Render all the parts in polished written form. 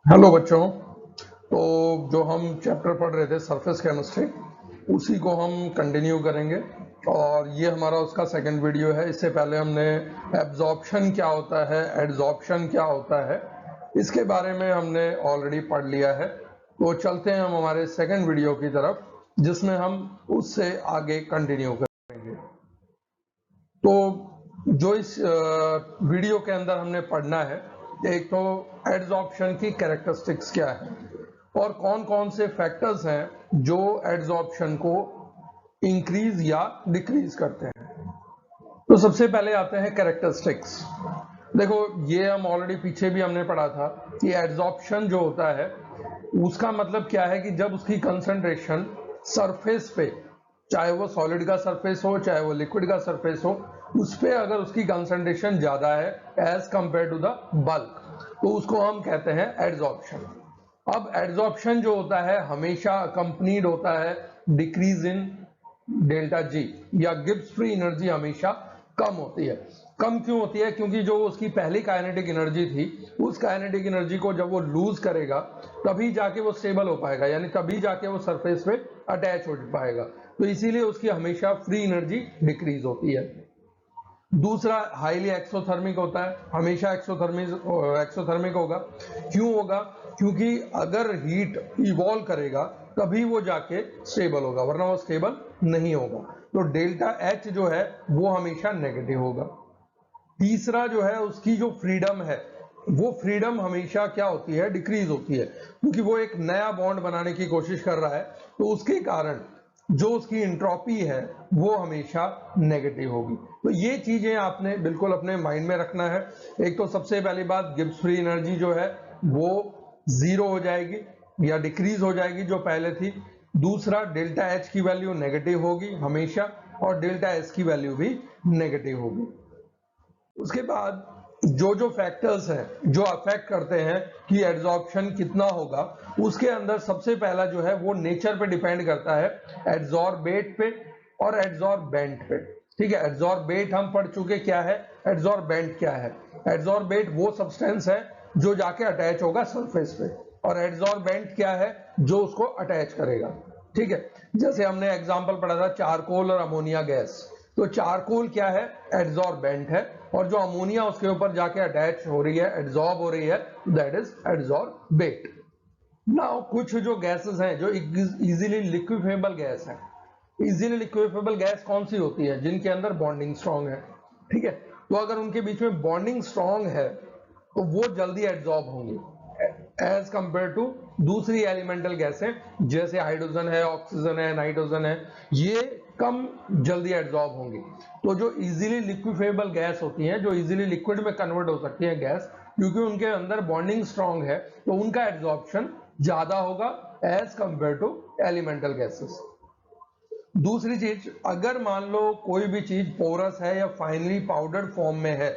Hello बच्चों। तो जो हम चैप्टर पढ़ रहे थे सरफेस केमिस्ट्री, उसी को हम कंटिन्यू करेंगे और ये हमारा उसका सेकंड वीडियो है। इससे पहले हमने एब्जॉर्प्शन क्या होता है, एडजॉर्प्शन क्या होता है, इसके बारे में हमने ऑलरेडी पढ़ लिया है। तो चलते हैं हम हमारे सेकंड वीडियो की तरफ, जिसमें हम उससे आगे कंटिन्यू करेंगे। तो जो इस वीडियो के अंदर हमने पढ़ना है, एक तो एडजॉर्प्शन की कैरेक्टरिस्टिक्स क्या है और कौन कौन से फैक्टर्स हैं जो एडजॉर्प्शन को इंक्रीज या डिक्रीज करते हैं। तो सबसे पहले आते हैं कैरेक्टरिस्टिक्स। देखो, ये हम ऑलरेडी पीछे भी हमने पढ़ा था कि एडजॉर्प्शन जो होता है उसका मतलब क्या है कि जब उसकी कंसंट्रेशन सरफेस पे, चाहे वो सॉलिड का सरफेस हो चाहे वो लिक्विड का सरफेस हो, उस पे अगर उसकी कंसंट्रेशन ज्यादा है as compared to the bulk, तो उसको हम कहते हैं एडजॉर्प्शन। अब एडजॉर्प्शन जो होता है हमेशा अकम्पनीड होता है डिक्रीज इन डेल्टा जी, या गिब्स फ्री एनर्जी हमेशा कम होती है। कम क्यों होती है? क्योंकि जो उसकी पहली काइनेटिक एनर्जी थी, उस काइनेटिक एनर्जी को जब वो लूज करेगा तभी जाके वो स्टेबल हो पाएगा, यानी तभी जाके वो सरफेस पे अटैच हो पाएगा। तो इसीलिए उसकी हमेशा फ्री एनर्जी डिक्रीज होती है। दूसरा, हाईली एक्सोथर्मिक होता है, हमेशा एक्सोथर्मिक होगा। क्यों होगा? क्योंकि अगर हीट इवॉल्व करेगा तभी वो जाके स्टेबल होगा, वरना वो स्टेबल नहीं होगा। तो डेल्टा एच जो है वो हमेशा नेगेटिव होगा। तीसरा जो है, उसकी जो फ्रीडम है, वो फ्रीडम हमेशा क्या होती है? डिक्रीज होती है, क्योंकि वो एक नया बॉन्ड बनाने की कोशिश कर रहा है, तो उसके कारण जो उसकी इंट्रोपी है वो हमेशा नेगेटिव होगी। तो ये चीजें आपने बिल्कुल अपने माइंड में रखना है। एक तो सबसे पहली बात, गिब्स फ्री एनर्जी जो है वो जीरो हो जाएगी या डिक्रीज हो जाएगी जो पहले थी। दूसरा, डेल्टा एच की वैल्यू नेगेटिव होगी हमेशा, और डेल्टा एस की वैल्यू भी नेगेटिव होगी। उसके बाद जो जो फैक्टर्स हैं जो अफेक्ट करते हैं कि एड्सॉर्प्शन कितना होगा, उसके अंदर सबसे पहला जो है वो नेचर पे डिपेंड करता है, एड्सॉर्बेट पे और एड्सॉर्बेंट पे। ठीक है, एड्सॉर्बेट हम पढ़ चुके, क्या है एड्सॉर्बेंट क्या है? एड्सॉर्बेट वो सब्सटेंस है जो जाके अटैच होगा सरफेस पे, और एड्सॉर्बेंट क्या है? जो उसको अटैच करेगा। ठीक है, जैसे हमने एग्जांपल पढ़ा था चारकोल और अमोनिया गैस। तो चारकोल क्या है? एड्सॉर्बेंट है, और जो अमोनिया उसके ऊपर जाके अटैच हो रही है, एड्सॉर्ब हो रही है, दैट इज एड्सॉर्बेट। नाउ कुछ जो गैसेस हैं जो इजीली लिक्विफेबल गैस है। इजीली लिक्विफेबल गैस कौन सी होती है? जिनके अंदर बॉन्डिंग स्ट्रांग है। ठीक है, तो अगर उनके बीच में बॉन्डिंग स्ट्रांग है तो वो जल्दी एड्सॉर्ब होंगी एज कंपेयर टू दूसरी एलिमेंटल गैसें, जैसे हाइड्रोजन है, ऑक्सीजन है, नाइट्रोजन है, ये कम जल्दी एड्सॉर्ब होंगी। तो जो इजीली लिक्विफेबल गैस होती हैं, जो इजीली लिक्विड में कन्वर्ट हो सकती है गैस, क्योंकि उनके अंदर बॉन्डिंग स्ट्रांग है, तो उनका एड्सॉर्प्शन ज्यादा होगा as compared to elemental gases. दूसरी चीज, अगर मान लो कोई भी चीज पोरस है या फाइनली पाउडर्ड फॉर्म में है,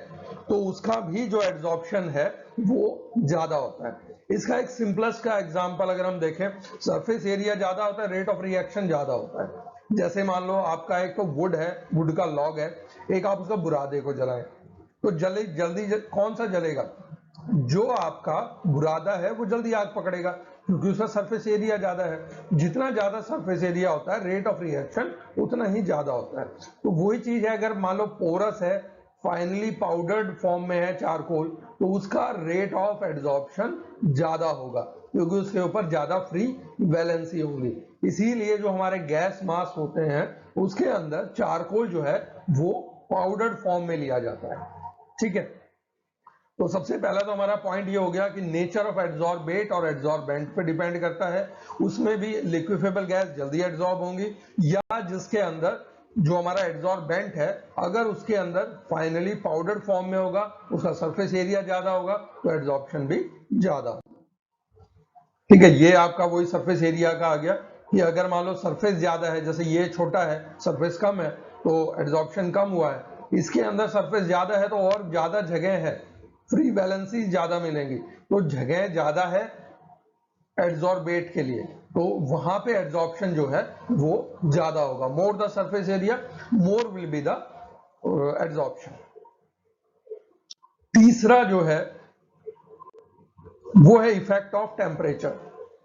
तो उसका भी जो एड्सॉर्प्शन है वो ज्यादा होता है। इसका एक सिंपलेस्ट का एग्जांपल अगर हम देखें, सरफेस एरिया ज्यादा होता है, रेट ऑफ रिएक्शन ज्यादा होता है। जैसे मान लो आपका एक तो वुड है, वुड का लॉग है, एक आप उसका बुरादे को जलाएं, तो कौन सा जलेगा? जो आपका बुरादा है वो जल्दी आग पकड़ेगा, क्योंकि उसका सरफेस एरिया ज्यादा है। जितना ज्यादा सरफेस एरिया होता है, रेट ऑफ रिएक्शन उतना ही ज्यादा होता है। तो वही चीज है, अगर मान लो पोरस है, फाइनली पाउडर्ड फॉर्म में है चारकोल, तो उसका रेट ऑफ एड्सॉर्प्शन ज्यादा होगा, क्योंकि उसके ऊपर ज्यादा फ्री वैलेंसी होंगी। इसीलिए जो हमारे गैस मास्क होते हैं उसके अंदर चारकोल जो है वो पाउडर्ड फॉर्म में लिया जाता है। ठीक है, तो सबसे पहला तो हमारा पॉइंट ये हो गया कि नेचर ऑफ एड्सॉर्बेट और एड्सॉर्बेंट पे डिपेंड करता है। उसमें भी लिक्विफेबल गैस जल्दी एड्सॉर्ब होंगी, या जिसके अंदर जो हमारा एड्सॉर्बेंट है, अगर उसके अंदर फाइनली पाउडर फॉर्म में होगा, उसका सरफेस एरिया ज्यादा होगा, तो एड्सॉर्प्शन भी ज्यादा होगा। ठीक है, ये आपका वही सरफेस एरिया का आ गया कि अगर मान लो सरफेस ज्यादा है, जैसे ये छोटा है, सरफेस कम है, तो एड्सॉर्प्शन कम हुआ है। इसके अंदर सरफेस ज्यादा है तो और ज्यादा जगह है, फ्री वैलेंसी ज्यादा मिलेंगी, तो जगह ज्यादा है एड्सॉर्बेट के लिए, तो वहां पे एड्सॉर्प्शन जो है वो ज्यादा होगा। More the surface area, more will be the adsorption. तीसरा जो है वो है इफेक्ट ऑफ टेम्परेचर।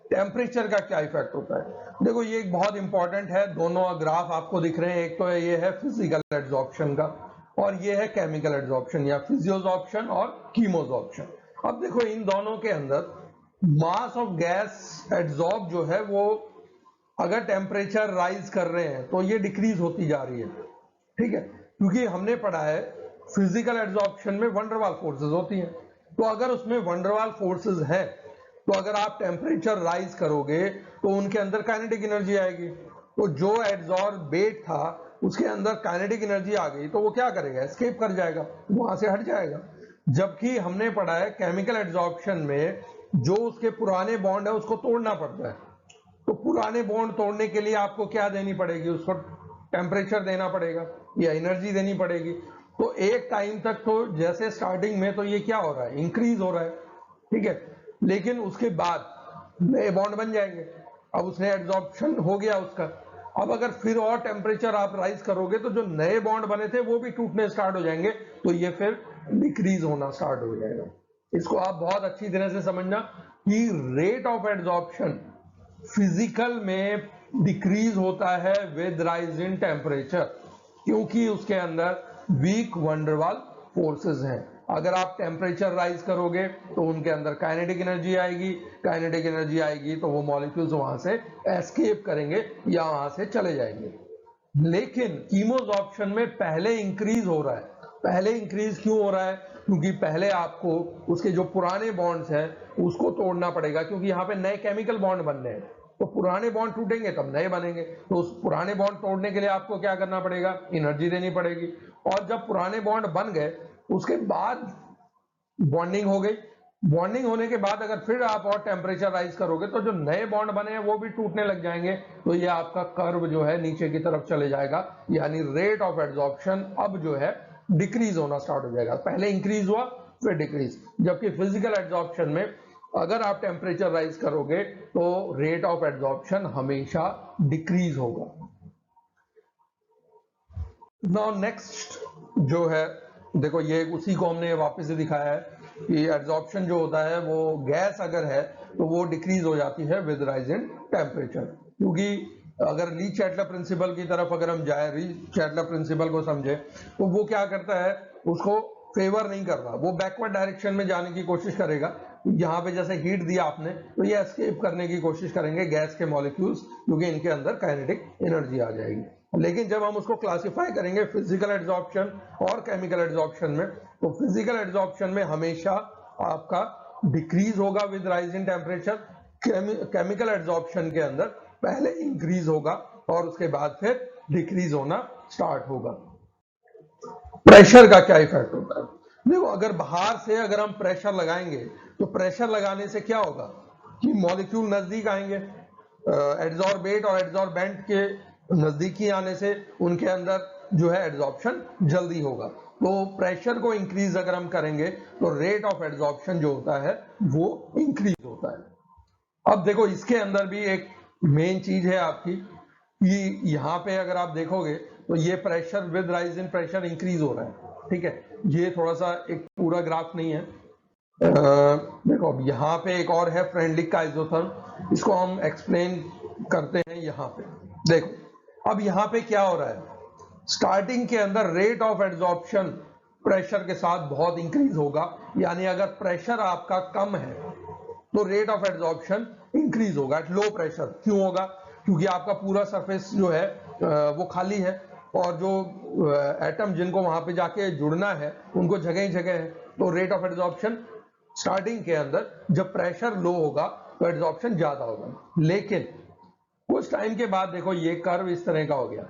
टेम्परेचर का क्या इफेक्ट होता है? देखो ये एक बहुत इंपॉर्टेंट है, दोनों ग्राफ आपको दिख रहे हैं, एक तो ये है फिजिकल एड्सॉर्प्शन का और ये है केमिकल एड्सॉर्प्शन या फिजियोसॉर्प्शन और कीमोसॉर्प्शन। अब देखो इन दोनों के अंदर मास ऑफ गैस एड्सॉर्ब जो है वो अगर टेम्परेचर राइज कर रहे हैं तो ये डिक्रीज होती जा रही है, ठीक है, क्योंकि हमने पढ़ा है फिजिकल एड्सॉर्प्शन में वंडरवाल फोर्सेस होती हैं, तो अगर उसमें वंडरवाल फोर्सेस है तो अगर आप टेम्परेचर राइज करोगे तो उनके अंदर काइनेटिक एनर्जी आएगी, तो जो एड्सॉर्बेट था उसके अंदर काइनेटिक एनर्जी आ गई तो वो क्या करेगा, एस्केप कर जाएगा, वहां से हट जाएगा। जबकि हमने पढ़ा है केमिकल एड्सॉर्प्शन में जो उसके पुराने बॉन्ड है उसको तोड़ना पड़ता है, तो पुराने बॉन्ड तोड़ने के लिए आपको क्या देनी पड़ेगी, उसको टेम्परेचर देना पड़ेगा या एनर्जी देनी पड़ेगी। तो एक टाइम तक तो जैसे स्टार्टिंग में तो ये क्या हो रहा है, इंक्रीज हो रहा है, ठीक है, लेकिन उसके बाद नए बॉन्ड बन जाएंगे, अब उसने एड्सॉर्प्शन हो गया उसका। अब अगर फिर और टेम्परेचर आप राइज करोगे तो जो नए बॉन्ड बने थे वो भी टूटने स्टार्ट हो जाएंगे, तो ये फिर डिक्रीज होना स्टार्ट हो जाएगा। इसको आप बहुत अच्छी तरह से समझना कि रेट ऑफ एड्सॉर्प्शन फिजिकल में डिक्रीज होता है विद राइज इन टेम्परेचर, क्योंकि उसके अंदर वीक वंडरवाल फोर्सेस हैं। अगर आप टेम्परेचर राइज करोगे तो उनके अंदर काइनेटिक एनर्जी आएगी, काइनेटिक एनर्जी आएगी तो वो मॉलिक्यूल्स वहां से एस्केप करेंगे या वहां से चले जाएंगे। लेकिन कीमोसॉर्प्शन में पहले इंक्रीज हो रहा है। पहले इंक्रीज क्यों हो रहा है? क्योंकि पहले आपको उसके जो पुराने बॉन्ड्स हैं उसको तोड़ना पड़ेगा, क्योंकि यहाँ पे नए केमिकल बॉन्ड बनने हैं, तो पुराने बॉन्ड टूटेंगे तब नए बनेंगे, तो उस पुराने बॉन्ड तोड़ने के लिए आपको क्या करना पड़ेगा, एनर्जी देनी पड़ेगी। और जब पुराने बॉन्ड बन गए उसके बाद बॉन्डिंग हो गई, बॉन्डिंग होने के बाद अगर फिर आप और टेम्परेचर राइज करोगे तो जो नए बॉन्ड बने हैं वो भी टूटने लग जाएंगे, तो ये आपका कर्व जो है नीचे की तरफ चले जाएगा, यानी रेट ऑफ एड्सॉर्प्शन अब जो है डिक्रीज होना स्टार्ट हो जाएगा। पहले इंक्रीज हुआ फिर डिक्रीज, जबकि फिजिकल एड्सॉर्प्शन में अगर आप टेम्परेचर राइज करोगे तो रेट ऑफ एड्सॉर्प्शन हमेशा डिक्रीज होगा। नाउ नेक्स्ट जो है, देखो ये उसी को हमने वापस से दिखाया है कि एड्सॉर्प्शन जो होता है वो गैस अगर है तो वो डिक्रीज हो जाती है विद राइज इन टेम्परेचर, क्योंकि अगर ली चैटलर प्रिंसिपल की तरफ अगर हम जाए, ली चैटलर प्रिंसिपल को समझे तो वो क्या करता है, उसको फेवर नहीं कर रहा, वो बैकवर्ड डायरेक्शन में जाने की कोशिश करेगा। यहाँ पे जैसे हीट दिया आपने तो ये एस्केप करने की कोशिश करेंगे गैस के मॉलिक्यूल्स, क्योंकि इनके अंदर काइनेटिक एनर्जी आ जाएगी। लेकिन जब हम उसको क्लासिफाई करेंगे फिजिकल एड्सॉर्प्शन और केमिकल एड्सॉर्प्शन में, तो फिजिकल एड्सॉर्प्शन में हमेशा आपका डिक्रीज होगा with rise in temperature, chemical adsorption के अंदर पहले इंक्रीज होगा और उसके बाद फिर डिक्रीज होना स्टार्ट होगा। प्रेशर का क्या इफेक्ट होता है? देखो अगर बाहर से अगर हम प्रेशर लगाएंगे तो प्रेशर लगाने से क्या होगा कि मॉलिक्यूल नजदीक आएंगे, एड्सॉर्बेट और एड्सॉर्बेंट के नजदीकी आने से उनके अंदर जो है एड्सॉर्प्शन जल्दी होगा। तो प्रेशर को इंक्रीज अगर हम करेंगे तो रेट ऑफ एड्सॉर्प्शन जो होता है वो इंक्रीज होता है। अब देखो इसके अंदर भी एक मेन चीज है आपकी कि यहाँ पे अगर आप देखोगे तो ये pressure with rise in pressure increase हो रहा है, ठीक है, ये थोड़ा सा एक पूरा ग्राफ नहीं है। देखो अब यहाँ पे एक और है फ्रेंडलिक का आइसोथर्म, इसको हम एक्सप्लेन करते हैं। यहाँ पे देखो अब यहाँ पे क्या हो रहा है, स्टार्टिंग के अंदर रेट ऑफ एड्सॉर्प्शन प्रेशर के साथ बहुत इंक्रीज होगा, यानी अगर प्रेशर आपका कम है तो रेट ऑफ एड्सॉर्प्शन इंक्रीज होगा एट लो प्रेशर। क्यों होगा? क्योंकि आपका पूरा सरफेस जो है वो खाली है और जो एटम जिनको वहां पे जाके जुड़ना है उनको जगह ही जगह है, तो रेट ऑफ एड्सॉर्प्शन स्टार्टिंग के अंदर जब प्रेशर लो होगा तो एड्सॉर्प्शन ज्यादा होगा। लेकिन कुछ टाइम के बाद देखो ये कर्व इस तरह का हो गया,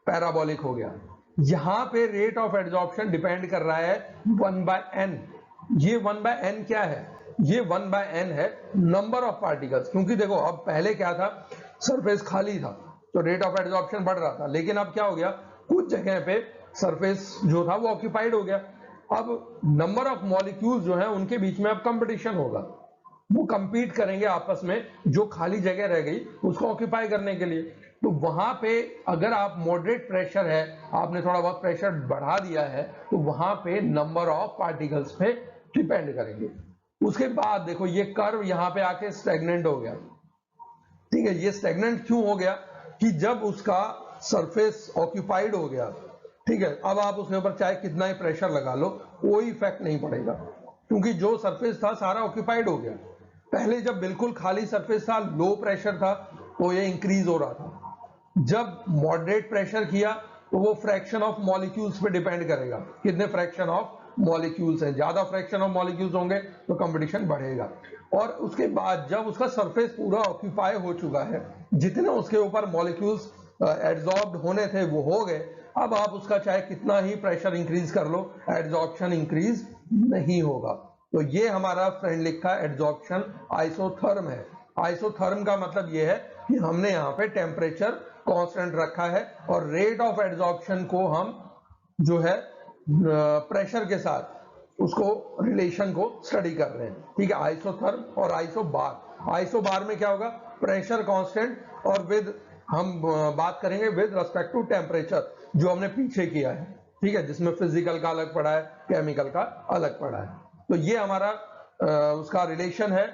पैराबोलिक हो गया। यहां पे रेट ऑफ एड्सॉर्प्शन डिपेंड कर रहा है 1/n। ये 1/n क्या है? ये 1/n है नंबर ऑफ पार्टिकल्स, क्योंकि देखो अब पहले क्या था, सरफेस खाली था तो रेट ऑफ एड्सॉर्प्शन बढ़ रहा था, लेकिन अब क्या हो गया, कुछ जगह पे सरफेस जो था वो ऑक्यूपाइड हो गया। अब नंबर ऑफ मॉलिक्यूल्स जो है उनके बीच में अब कंपटीशन होगा, वो कंपीट करेंगे आपस में, जो खाली जगह रह गई उसको ऑक्यूपाई करने के लिए। तो वहां पे अगर आप मॉडरेट प्रेशर है, आपने थोड़ा बहुत प्रेशर बढ़ा दिया है, तो वहां पे नंबर ऑफ पार्टिकल्स पे डिपेंड करेंगे। उसके बाद देखो ये कर्व यहाँ पे आके स्टेगनेंट हो गया, ठीक है। ये स्टेगनेंट क्यों हो गया कि जब उसका सरफेस ऑक्यूपाइड हो गया, ठीक है, अब आप उसके ऊपर चाहे कितना ही प्रेशर लगा लो कोई इफेक्ट नहीं पड़ेगा, क्योंकि जो सरफेस था सारा ऑक्यूपाइड हो गया। पहले जब बिल्कुल खाली सरफेस था, लो प्रेशर था, तो ये इंक्रीज हो रहा था। जब मॉडरेट प्रेशर किया तो वो फ्रैक्शन ऑफ मॉलिक्यूल्स पे डिपेंड करेगा, कितने फ्रैक्शन ऑफ मॉलिक्यूल्स हैं, ज्यादा फ्रैक्शन ऑफ मॉलिक्यूल्स होंगे तो कंपटीशन बढ़ेगा। और उसके बाद जब उसका सरफेस पूरा ऑक्यूपाई हो चुका है, जितने उसके ऊपर मॉलिक्यूल्स एड्सॉर्ब्ड होने थे वो हो गए, अब आप उसका चाहे कितना ही प्रेशर इंक्रीज कर लो, एड्सॉर्प्शन इंक्रीज नहीं होगा। तो ये हमारा फ्रेंड लिखा एड्सॉर्प्शन आइसोथर्म है। आइसोथर्म का मतलब ये है कि हमने यहाँ पे टेम्परेचर कांस्टेंट रखा है और रेट ऑफ एड्सॉर्प्शन को हम जो है प्रेशर के साथ उसको रिलेशन को स्टडी कर रहे हैं, ठीक है। आइसोथर्म और आइसोबार। आइसोबार में क्या होगा, प्रेशर कांस्टेंट, और विद हम बात करेंगे विद रिस्पेक्ट टू टेम्परेचर, जो हमने पीछे किया है, ठीक है, जिसमें फिजिकल का अलग पड़ा है, केमिकल का अलग पड़ा है। तो ये हमारा उसका रिलेशन है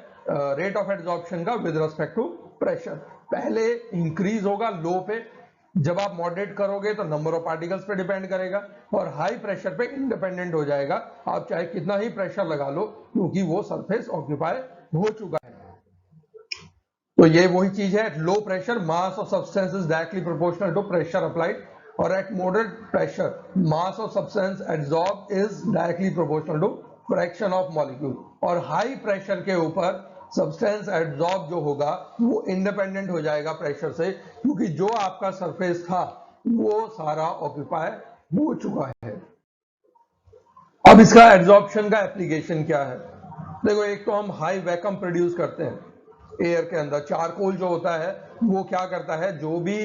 रेट ऑफ एड्सॉर्प्शन का विद रिस्पेक्ट टू प्रेशर। पहले इंक्रीज होगा लो पे, जब आप मॉडरेट करोगे तो नंबर ऑफ पार्टिकल्स पे डिपेंड करेगा, और हाई प्रेशर पे इंडिपेंडेंट हो जाएगा, आप चाहे कितना ही प्रेशर लगा लो, क्योंकि वो सरफेस ऑक्यूपाई हो चुका है। तो ये वही चीज है, at low pressure mass of substance is directly proportional to pressure applied, और at moderate pressure mass of substance absorb is directly proportional to fraction of molecule. और हाई प्रेशर के ऊपर सब्सटेंस एब्सॉर्ब जो होगा वो इंडिपेंडेंट हो जाएगा pressure से, क्योंकि जो आपका सरफेस था वो सारा ऑक्यूपाई हो चुका है। अब इसका एब्सॉर्प्शन का एप्लीकेशन क्या है? देखो, एक तो हम हाई वैक्यूम प्रोड्यूस करते हैं एयर के अंदर। चारकोल जो होता है वो क्या करता है, जो भी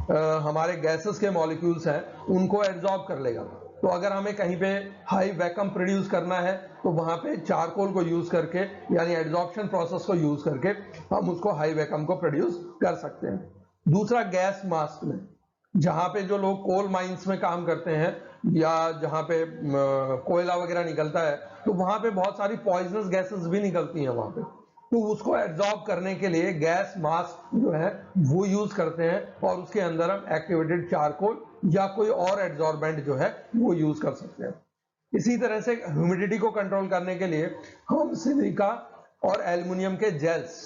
हमारे गैसेस के मॉलिक्यूल्स हैं उनको एब्सॉर्ब कर लेगा। तो अगर हमें कहीं पे हाई वैक्यूम प्रोड्यूस करना है तो वहां पे चारकोल को यूज करके, यानी एड्सॉर्प्शन प्रोसेस को यूज करके हम उसको हाई वैक्यूम को प्रोड्यूस कर सकते हैं। दूसरा, गैस मास्क में, जहां पे जो लोग कोल माइंस में काम करते हैं या जहां पे कोयला वगैरह निकलता है, तो वहां पे बहुत सारी पॉइजनस गैसेस भी निकलती हैं वहां पे, तो उसको एब्सॉर्ब करने के लिए गैस मास्क जो है वो यूज करते हैं, और उसके अंदर हम एक्टिवेटेड चारकोल या कोई और एड्सॉर्बेंट जो है वो यूज कर सकते हैं। इसी तरह से ह्यूमिडिटी को कंट्रोल करने के लिए हम सिलिका और एल्युमिनियम के जेल्स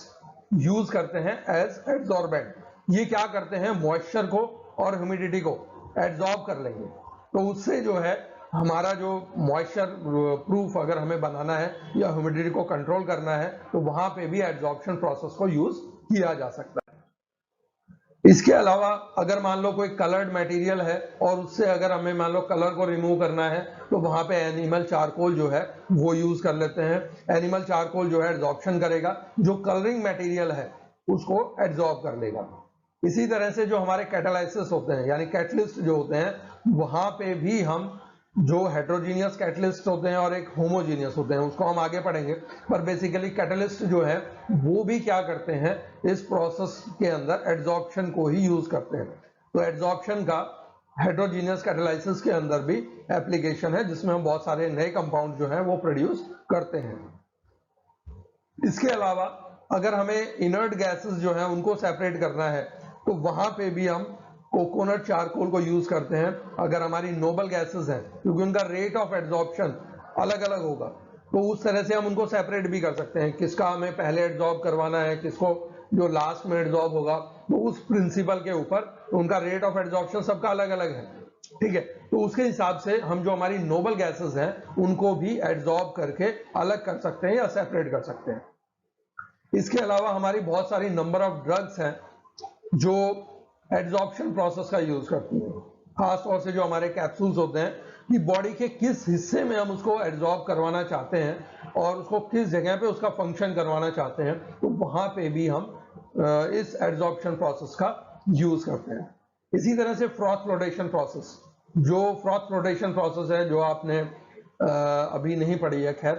यूज करते हैं एज एड्सॉर्बेंट। ये क्या करते हैं, मॉइस्चर को और ह्यूमिडिटी को एब्सॉर्ब कर लेंगे, तो उससे जो है हमारा जो मॉइस्चर प्रूफ अगर हमें बनाना है या ह्यूमिडिटी को कंट्रोल करना है, तो वहां पे भी एब्सॉर्प्शन प्रोसेस को यूज किया जा सकता है। इसके अलावा अगर मान लो कोई कलर्ड मटेरियल है और उससे अगर हमें मान लो कलर को रिमूव करना है, तो वहां पे एनिमल चारकोल जो है वो यूज कर लेते हैं। एनिमल चारकोल जो है एब्सॉर्प्शन करेगा, जो कलरिंग मटेरियल है उसको एब्सॉर्ब कर लेगा। इसी तरह से जो हमारे कैटालाइसिस होते हैं, यानी कैटलिस्ट जो होते हैं, वहां पे भी हम जो हेट्रोजीनियस कैटलिस्ट होते हैं और एक होमोजीनियस होते हैं, उसको हम आगे पढ़ेंगे, पर बेसिकली कैटलिस्ट जो है वो भी क्या करते हैं, इस प्रोसेस के अंदर एड्सॉर्प्शन को ही यूज करते हैं। तो एड्सॉर्प्शन का हेट्रोजीनियस कैटालाइसिस के अंदर भी एप्लीकेशन है, जिसमें हम बहुत सारे नए कंपाउंड जो है वो प्रोड्यूस करते हैं। इसके अलावा अगर हमें इनर्ट गैसेस जो है उनको सेपरेट करना है, तो वहां पे भी हम कोकोनट चारकोल को यूज करते हैं। अगर हमारी नोबल गैसेस हैं, क्योंकि उनका रेट ऑफ एड्सॉर्प्शन अलग अलग होगा, तो उस तरह से हम उनको सेपरेट भी कर सकते हैं, किसका हमें पहले एड्सॉर्ब करवाना है, किसको जो लास्ट में एड्सॉर्ब होगा, तो उस प्रिंसिपल के ऊपर उनका रेट ऑफ एड्सॉर्प्शन सबका अलग अलग है, ठीक है। तो उसके हिसाब से हम जो हमारी नोबल गैसेस हैं उनको भी एड्सॉर्ब करके अलग कर सकते हैं या सेपरेट कर सकते हैं। इसके अलावा हमारी बहुत सारी नंबर ऑफ ड्रग्स हैं जो एड्सॉर्प्शन प्रोसेस का यूज करती हैं। खास तौर से जो हमारे कैप्सूल्स होते हैं, कि बॉडी के किस हिस्से में हम उसको एड्सॉर्ब करवाना चाहते हैं और उसको किस जगह पे उसका फंक्शन करवाना चाहते हैं, तो वहां पे भी हम इस एड्सॉर्प्शन प्रोसेस का यूज करते हैं। इसी तरह से फ्रॉथ फ्लोटेशन प्रोसेस, जो फ्रॉथ फ्लोटेशन प्रोसेस है जो आपने अभी नहीं पढ़ी है, खैर,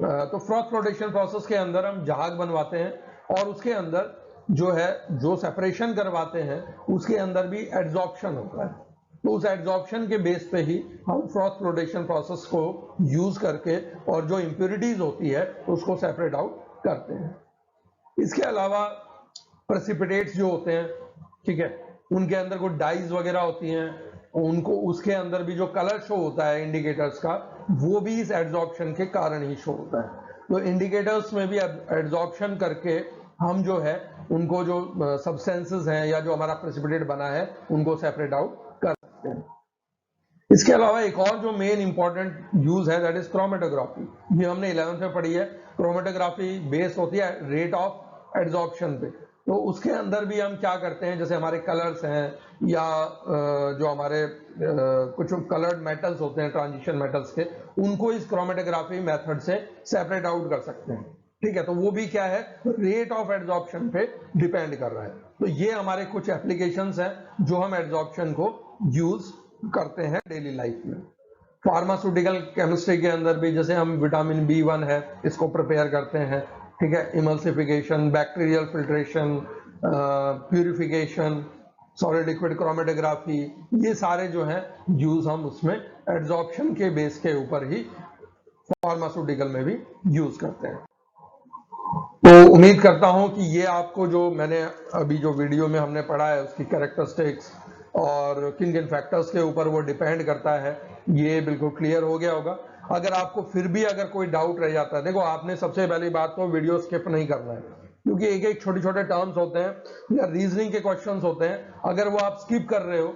तो फ्रॉथ फ्लोटेशन प्रोसेस के अंदर हम जहाज बनवाते हैं और उसके अंदर जो है जो सेपरेशन करवाते हैं उसके अंदर भी एड्सॉर्प्शन होता है। तो उस एड्सॉर्प्शन के बेस पे ही हम फ्रॉस्ट फ्लोटेशन प्रोसेस को यूज करके और जो इम्प्योरिटीज होती है उसको सेपरेट आउट करते हैं। इसके अलावा प्रेसिपिटेट्स जो होते हैं, ठीक है, उनके अंदर कुछ डाइज वगैरह होती हैं, उनको उसके अंदर भी जो कलर शो होता है इंडिकेटर्स का, वो भी इस एड्सॉर्प्शन के कारण ही शो होता है। तो इंडिकेटर्स में भी एड्सॉर्प्शन करके हम जो है उनको जो सब्सटेंसेस हैं या जो हमारा प्रेसिपिटेट बना है उनको सेपरेट आउट कर सकते हैं। इसके अलावा एक और जो मेन इंपॉर्टेंट यूज है दैट इज क्रोमेटोग्राफी। ये हमने 11th में पढ़ी है। क्रोमेटोग्राफी बेस होती है रेट ऑफ एड्सॉर्प्शन पे। तो उसके अंदर भी हम क्या करते हैं, जैसे हमारे कलर्स हैं या जो हमारे कुछ कलर्ड मेटल्स होते हैं ट्रांजिशन मेटल्स के, उनको इस क्रोमेटोग्राफी मेथड से सेपरेट आउट कर सकते हैं। ठीक है, तो वो भी क्या है, रेट ऑफ एड्सॉर्प्शन पे डिपेंड कर रहा है। तो ये हमारे कुछ एप्लीकेशंस हैं जो हम एड्सॉर्प्शन को यूज करते हैं डेली लाइफ में। फार्मास्यूटिकल केमिस्ट्री के अंदर भी जैसे हम विटामिन B1 है इसको प्रिपेयर करते हैं, ठीक है, emulsification, bacterial filtration, purification, solid liquid chromatography, ये सारे जो हैं यूज हम उसमें एड्सॉर्प्शन के बेस के ऊपर ही फार्मास्यूटिकल में भी यूज करते हैं। तो उम्मीद करता हूं कि ये आपको जो मैंने अभी जो वीडियो में हमने पढ़ा है उसकी कैरेक्टरिस्टिक्स और किन किन फैक्टर्स के ऊपर वो डिपेंड करता है, ये बिल्कुल क्लियर हो गया होगा। अगर आपको फिर भी अगर कोई डाउट रह जाता है, देखो आपने सबसे पहली बात तो वीडियो स्किप नहीं करना है, क्योंकि एक एक छोटे छोटे टर्म्स होते हैं या रीजनिंग के क्वेश्चंस होते हैं, अगर वो आप स्किप कर रहे हो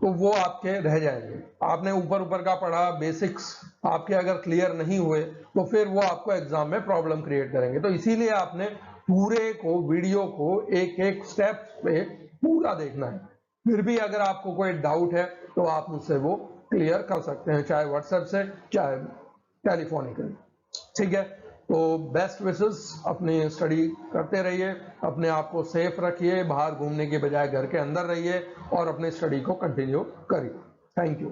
तो वो आपके रह जाएंगे। आपने ऊपर ऊपर का पढ़ा, बेसिक्स आपके अगर क्लियर नहीं हुए तो फिर वो आपको एग्जाम में प्रॉब्लम क्रिएट करेंगे। तो इसीलिए आपने पूरे को वीडियो को एक एक स्टेप पे पूरा देखना है। फिर भी अगर आपको कोई डाउट है तो आप मुझसे वो क्लियर कर सकते हैं, चाहे व्हाट्सएप से चाहे टेलीफोनिकली। ठीक है, तो बेस्ट विशेस, अपनी स्टडी करते रहिए, अपने आप को सेफ रखिए, बाहर घूमने के बजाय घर के अंदर रहिए और अपनी स्टडी को कंटिन्यू करिए। Thank you.